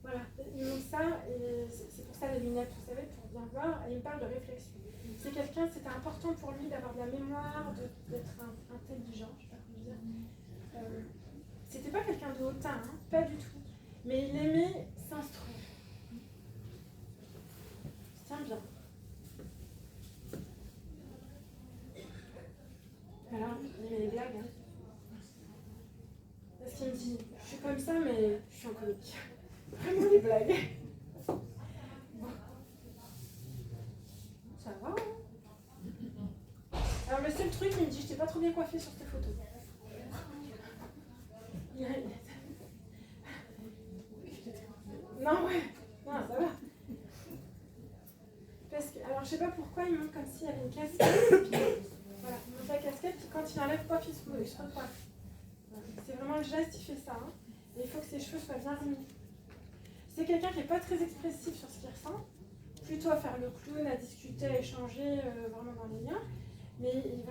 Voilà, il monte ça, et c'est pour ça les lunettes, vous savez, pour bien voir, et il me parle de réflexion. C'est quelqu'un, c'était important pour lui d'avoir de la mémoire, d'être intelligent, je ne sais pas comment dire. C'était pas quelqu'un de hautain, hein, pas du tout. Mais il aimait s'instruire. Tiens bien. Alors, il aimait les blagues. Hein. Parce qu'il me dit, je suis comme ça, mais je suis en comique. Vraiment les blagues. Bon. Ça va, hein. Alors le seul truc, il me dit, je t'ai pas trop bien coiffée sur tes photos. Non, ouais. Non, ça va. Parce que, alors, je sais pas pourquoi il monte comme s'il y avait une casquette. Voilà, il monte la casquette, puis quand il enlève coiffe, il se recoiffe. C'est vraiment le geste, il fait ça. Hein. Et il faut que ses cheveux soient bien remis. C'est quelqu'un qui n'est pas très expressif sur ce qu'il ressent. Plutôt à faire le clown, à discuter, à échanger, vraiment dans les liens. Mais il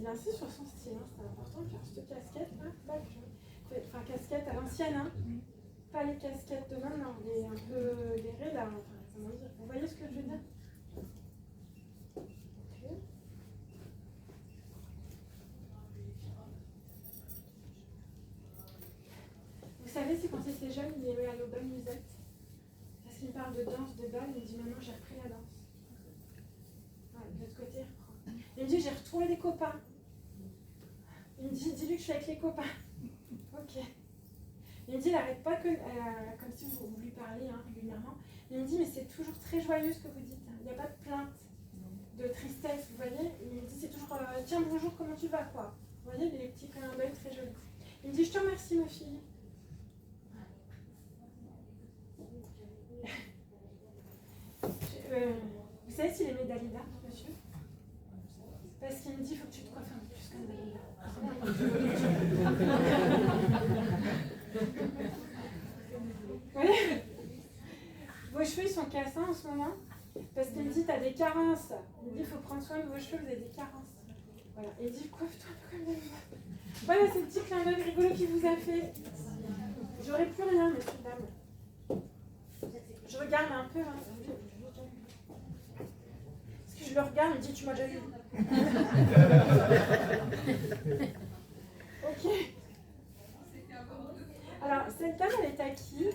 insiste sur son style. Hein. C'est important de faire cette casquette. Là, enfin, casquette à l'ancienne. Hein. Pas les casquettes de maintenant, les un peu les là. Enfin, comment dire. Vous voyez ce que je veux dire? Okay. Vous savez, c'est quand il était jeune, il aimait aller aux bonnes musettes. Parce qu'il me parle de danse, de bal, il me dit maintenant j'ai repris la danse. Ouais, de l'autre côté, il reprend. Il me dit j'ai retrouvé des copains. Il me dit dis-lui que je suis avec les copains. Ok. Il me dit, il n'arrête pas que, comme si vous lui parliez hein, régulièrement. Il me dit, mais c'est toujours très joyeux ce que vous dites. Il n'y a pas de plainte, de tristesse, vous voyez. Il me dit, c'est toujours, tiens, bonjour, comment tu vas, quoi. Vous voyez, les petits clins d'œil très jolis. Il me dit, je te remercie, ma fille. Vous savez s'il aimait Dalida, monsieur? Parce qu'il me dit, il faut que tu te coiffes un peu plus comme Dalida. Oui. Vos cheveux ils sont cassants en ce moment. Parce qu'il me dit, t'as des carences. Il me dit, il faut prendre soin de vos cheveux, vous avez des carences. Voilà. Et il dit, coiffe-toi un peu comme les autres. Voilà, c'est le petit clin d'œil rigolo qu'il vous a fait. J'aurais plus rien, messieurs, dames. Je regarde un peu. Hein. Parce que je le regarde, il me dit, tu m'as déjà vu. Ok. Alors, cette dame, elle est à qui?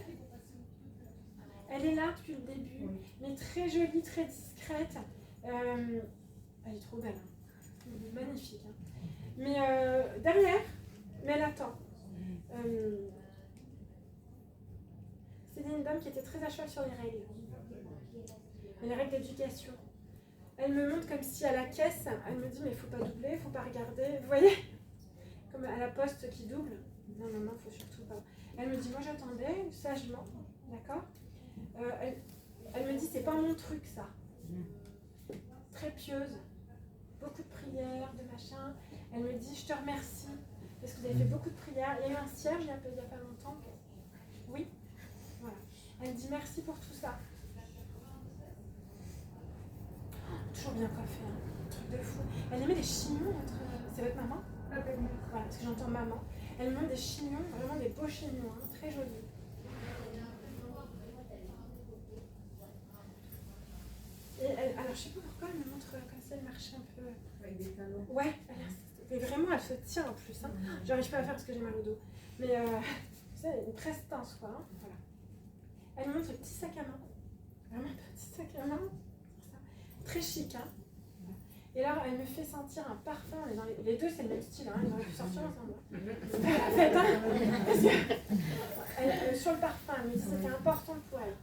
Elle est là depuis le début, mais très jolie, très discrète. Elle est trop belle. Hein. Magnifique. Hein. Mais derrière, mais elle attend. C'était une dame qui était très à cheval sur les règles. Les règles d'éducation. Elle me montre comme si à la caisse, elle me dit mais il faut pas doubler, il faut pas regarder. Vous voyez? Comme à la poste qui double. Non, il faut surtout pas. Elle me dit moi j'attendais sagement, d'accord? Elle me dit c'est pas mon truc ça. Très pieuse, beaucoup de prières, de machin. Elle me dit je te remercie parce que vous avez fait beaucoup de prières. Il y a eu un cierge il y a pas longtemps. Oui, voilà. Elle me dit merci pour tout ça. Toujours bien coiffée, hein. Truc de fou. Elle aimait les chignons. C'est votre maman? Voilà, parce que j'entends maman. Elle me montre des chignons, vraiment des beaux chignons, hein, très jolis. Et alors je sais pas pourquoi elle me montre comme ça, elle marche un peu. Avec des talons. Ouais, mais vraiment elle se tient en plus. Hein. J'arrive pas à faire parce que j'ai mal au dos. Mais c'est une prestance quoi. Hein. Voilà. Elle me montre le petit sac à main. Vraiment un petit sac à main. Très chic, hein. Et là, elle me fait sentir un parfum. On est dans les deux, c'est le même style, hein. Ils auraient pu sortir ensemble. En fait, hein, parce que sur le parfum, elle me dit que c'était important pour elle.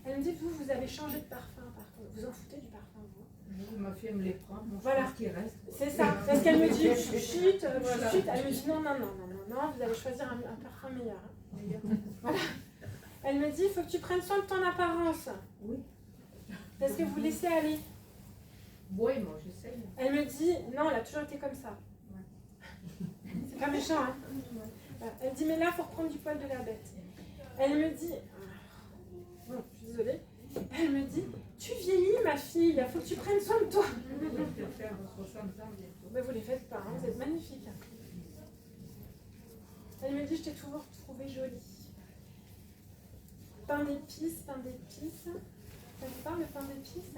Elle me dit, vous avez changé de parfum, par contre. Vous en foutez du parfum, vous? Ma fille me les prend, mon voilà. frère qui reste. C'est ça. Parce qu'elle me dit, chut, elle me dit, non, vous allez choisir un parfum meilleur. Hein. Voilà. Elle me dit, il faut que tu prennes soin de ton apparence. Oui. Parce que vous laissez aller. Oui, moi j'essaie. Elle me dit, non, elle a toujours été comme ça. C'est pas méchant, hein. Voilà. Elle dit, mais là, il faut reprendre du poil de la bête. Elle me dit, bon, je suis désolée. Elle me dit, tu vieillis, ma fille, il faut que tu prennes soin de toi. Je vais faire 60 ans bientôt. Mais vous les faites pas, hein, vous êtes magnifiques. Elle me dit, je t'ai toujours trouvée jolie. Pain d'épices, pain d'épices. Ça vous parle, le pain d'épices?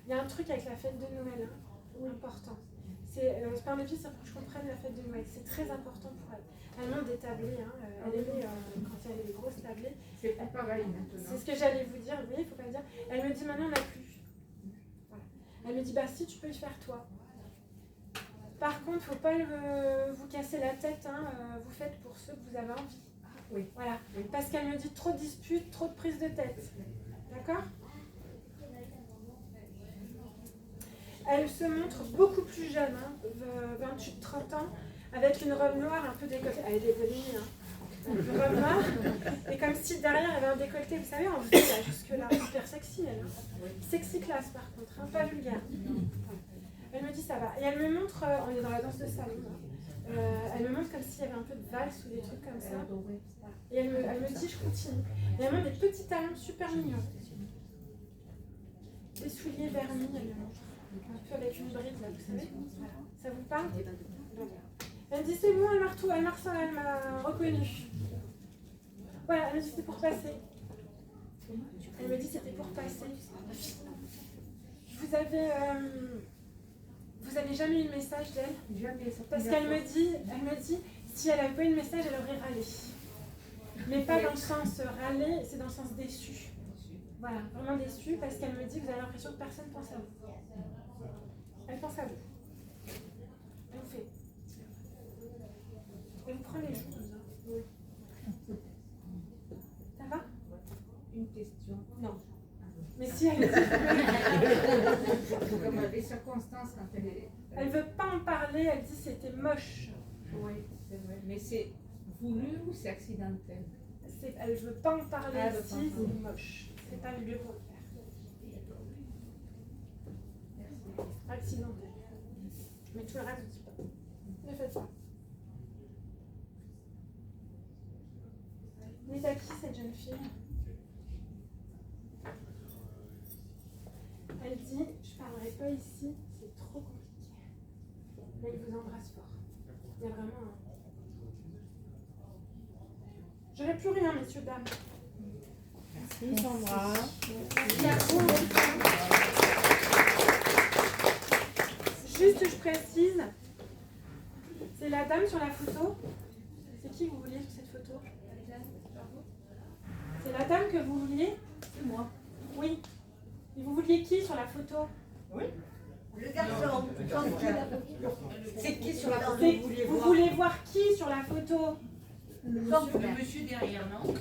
Il y a un truc avec la fête de Noël, hein, important. C'est pain d'épices, c'est pour que je comprenne la fête de Noël. C'est très important pour elle. Elle monte des tablés, hein, elle aimait quand il y avait des grosses tablés. C'est pas pareil maintenant. C'est ce que j'allais vous dire, oui, il ne faut pas le dire. Elle me dit maintenant on n'a plus. Voilà. Elle me dit bah si tu peux le faire toi. Par contre, il ne faut pas vous casser la tête, hein, vous faites pour ceux que vous avez envie. Oui. Voilà. Parce qu'elle me dit trop de disputes, trop de prises de tête. D'accord? Elle se montre beaucoup plus jeune, hein, 28-30 ans, avec une robe noire un peu décolletée. Elle est décolletée, hein. Une robe noire, et comme si derrière elle avait un décolleté, vous savez, en V là, jusque-là. Hyper sexy, elle. Hein. Sexy classe par contre, hein, pas vulgaire. Elle me dit ça va. Et elle me montre, on est dans la danse de salon, hein. Elle me montre comme s'il y avait un peu de valse ou des trucs comme ça. Et elle me dit je continue. Et elle me montre des petits talons super mignons. Des souliers vernis, elle me montre. Un peu avec une bride là, vous savez. Ça vous parle? Elle me dit c'est bon, elle m'a reconnue. Voilà, elle me dit c'était pour passer. Elle me dit c'était pour passer. Vous avez jamais eu le message d'elle? Jamais. Parce qu'elle me dit, si elle avait pas eu le message, elle aurait râlé. Mais pas dans le sens râler, c'est dans le sens déçu. Voilà, vraiment déçue parce qu'elle me dit vous avez l'impression que personne pense à vous. Elle pense à vous. Elle vous fait. Elle vous prend les joues. Oui. Ça va? Une question. Non. Mais si elle dit. Comme les circonstances quand elle est. Elle veut pas en parler, elle dit c'était moche. Oui, c'est vrai. Mais c'est voulu ou c'est accidentel? Elle veut pas en parler ici, pas. c'est moche. C'est pas le lieu pour le faire. Accidentel. Mais tout le reste, je dis pas. Ne faites pas. Elle est à qui cette jeune fille? m'avait dit, je parlerai pas ici, c'est trop compliqué. Là, il vous embrasse fort. Il y a vraiment un... Je n'ai plus rien, messieurs, dames. Merci Sandra. Merci à vous. Juste, je précise, c'est la dame sur la photo. C'est qui vous vouliez sur cette photo? C'est la dame que vous vouliez? C'est moi. Oui. Et vous vouliez qui sur la photo? Oui. Le garçon. C'est qui sur la photo C'est- vous vouliez Vous voir? voulez voir qui sur la photo? Le monsieur derrière, non?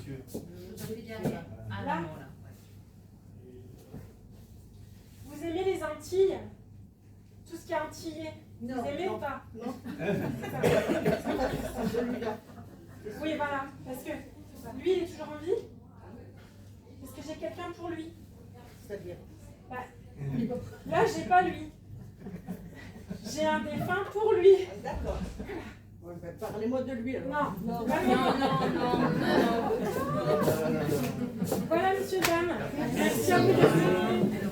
Celui derrière. Ah Là. non, là. Vous aimez les Antilles? Tout ce qui est antillais. Non, Vous aimez non. ou pas? Non. Celui-là. Oui, voilà. Parce que lui, il est toujours en vie? Est-ce que j'ai quelqu'un pour lui? C'est-à-dire. Bah, là, j'ai pas lui. J'ai un défunt pour lui. D'accord. Ouais, ben, parlez-moi de lui alors. Non, Non, vraiment. non. Voilà, monsieur, dame. Merci à vous de venir.